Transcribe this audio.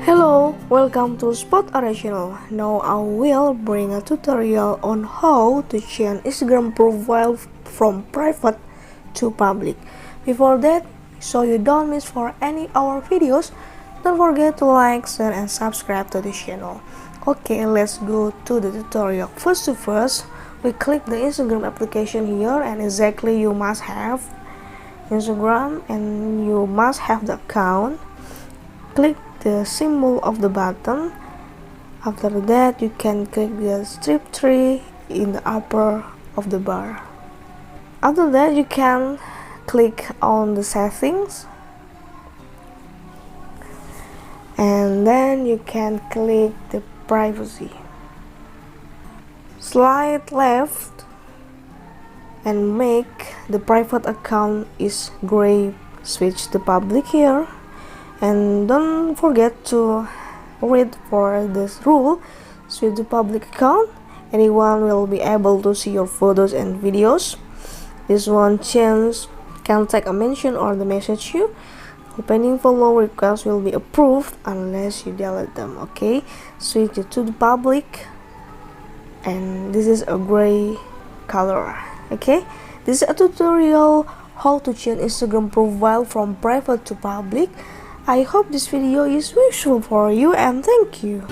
Hello, welcome to Spot Original. Now I will bring a tutorial on how to change Instagram profile from private to public. Before that, so you don't miss for any of our videos, don't forget to like, share, and subscribe to the channel. Okay, let's go to the tutorial. First, we click the Instagram application here, and exactly you must have Instagram and you must have the account. Click the symbol of the button. After that, you can click the strip tree in the upper of the bar. After that, you can click on the settings, and then you can click the privacy. Slide left and make the private account is gray. Switch to public here. And don't forget to read for this rule. Switch to public account, anyone will be able to see your photos and videos. This one change can take a mention or the message you. Pending follow requests will be approved unless you delete them. Okay, switch it to the public, and this is a gray color. Okay, this is a tutorial how to change Instagram profile from private to public. I hope this video is useful for you, and thank you.